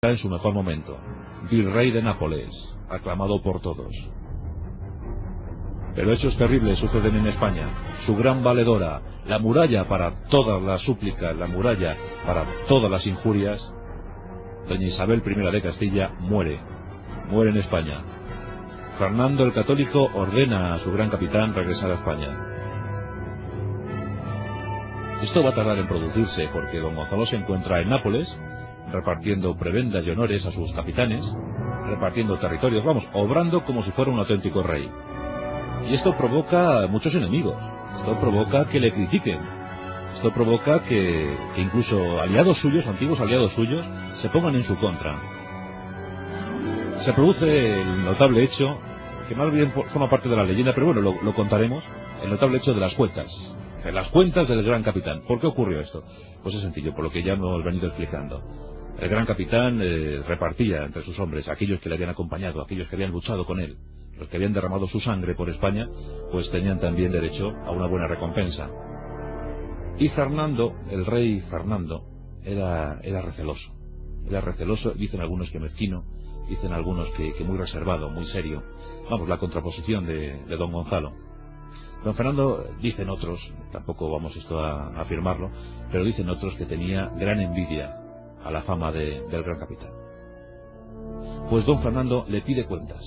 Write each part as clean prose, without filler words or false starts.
en su mejor momento, virrey de Nápoles, aclamado por todos. Pero hechos terribles suceden en España. Su gran valedora, la muralla para todas las súplicas, la muralla para todas las injurias, doña Isabel I de Castilla muere en España. Fernando el Católico ordena a su gran capitán regresar a España. Esto va a tardar en producirse porque don Gonzalo se encuentra en Nápoles, repartiendo prebendas y honores a sus capitanes, repartiendo territorios, obrando como si fuera un auténtico rey. Y esto provoca muchos enemigos, esto provoca que le critiquen, esto provoca que incluso aliados suyos, antiguos aliados suyos, se pongan en su contra. Se produce el notable hecho, que más bien forma parte de la leyenda, pero bueno, lo contaremos, el notable hecho de las cuentas del gran capitán. ¿Por qué ocurrió esto? Pues es sencillo, por lo que ya hemos venido explicando. El gran capitán repartía entre sus hombres, aquellos que le habían acompañado, aquellos que habían luchado con él, los que habían derramado su sangre por España, pues tenían también derecho a una buena recompensa. Y Fernando, el rey Fernando, era receloso, dicen algunos que mezquino, dicen algunos que muy reservado, muy serio. La contraposición de don Gonzalo. Don Fernando, dicen otros, tampoco vamos esto a afirmarlo, pero dicen otros que tenía gran envidia a la fama del gran capitán. Pues don Fernando le pide cuentas,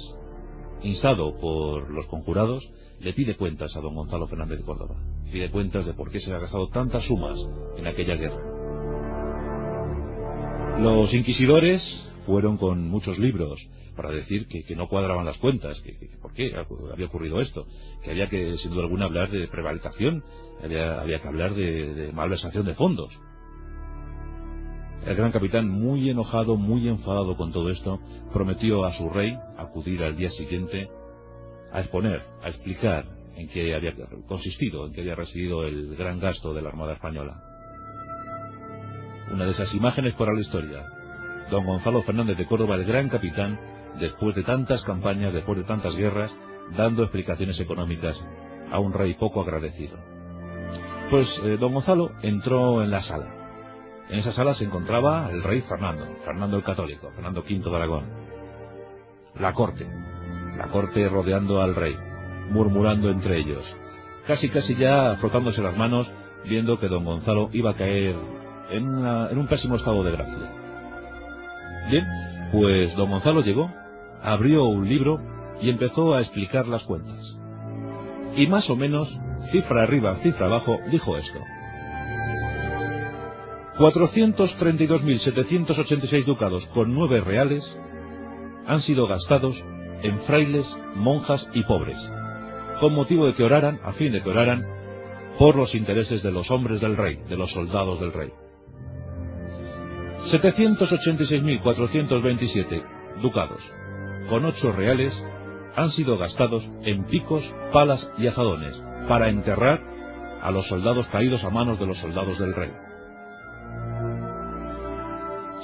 instado por los conjurados, le pide cuentas a don Gonzalo Fernández de Córdoba, pide cuentas de por qué se ha gastado tantas sumas en aquella guerra. Los inquisidores fueron con muchos libros para decir que no cuadraban las cuentas, que por qué había ocurrido esto, que había que, sin duda alguna, hablar de prevaricación, había que hablar de malversación de fondos. El gran capitán, muy enojado, muy enfadado con todo esto, prometió a su rey acudir al día siguiente a exponer, a explicar en qué había consistido, en qué había residido el gran gasto de la Armada Española. Una de esas imágenes para la historia. Don Gonzalo Fernández de Córdoba, el gran capitán, después de tantas campañas, después de tantas guerras, dando explicaciones económicas a un rey poco agradecido. Pues don Gonzalo entró en la sala. En esa sala se encontraba el rey Fernando el Católico, Fernando V de Aragón. La corte rodeando al rey, murmurando entre ellos, casi ya frotándose las manos, viendo que don Gonzalo iba a caer en un pésimo estado de gracia. Bien, pues don Gonzalo llegó, abrió un libro y empezó a explicar las cuentas. Y más o menos, cifra arriba, cifra abajo, dijo esto: 432.786 ducados con 9 reales han sido gastados en frailes, monjas y pobres, con motivo de que oraran, a fin de que oraran, por los intereses de los hombres del rey, de los soldados del rey. 786.427 ducados con 8 reales han sido gastados en picos, palas y azadones para enterrar a los soldados caídos a manos de los soldados del rey.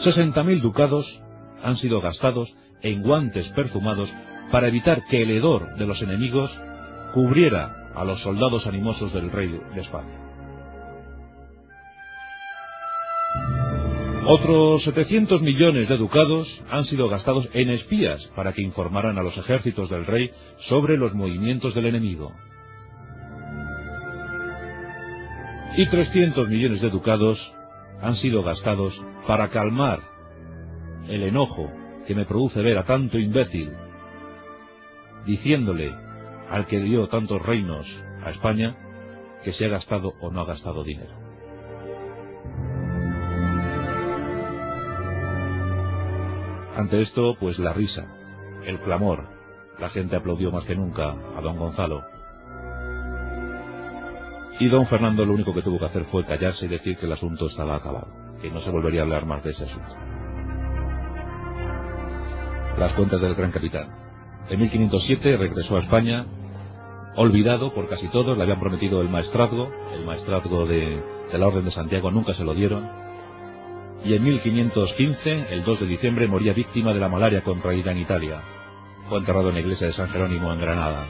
60.000 ducados han sido gastados en guantes perfumados para evitar que el hedor de los enemigos cubriera a los soldados animosos del rey de España. Otros 700 millones de ducados han sido gastados en espías para que informaran a los ejércitos del rey sobre los movimientos del enemigo. Y 300 millones de ducados han sido gastados para calmar el enojo que me produce ver a tanto imbécil diciéndole al que dio tantos reinos a España que si ha gastado o no ha gastado dinero. Ante esto, pues la risa, el clamor, la gente aplaudió más que nunca a don Gonzalo. Y don Fernando lo único que tuvo que hacer fue callarse y decir que el asunto estaba acabado, que no se volvería a hablar más de ese asunto. Las cuentas del gran capitán. En 1507 regresó a España, olvidado por casi todos, le habían prometido el maestrazgo de la Orden de Santiago, nunca se lo dieron. Y en 1515, el 2 de diciembre, moría víctima de la malaria contraída en Italia. Fue enterrado en la iglesia de San Jerónimo en Granada.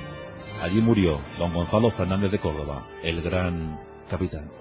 Allí murió don Gonzalo Fernández de Córdoba, el gran capitán.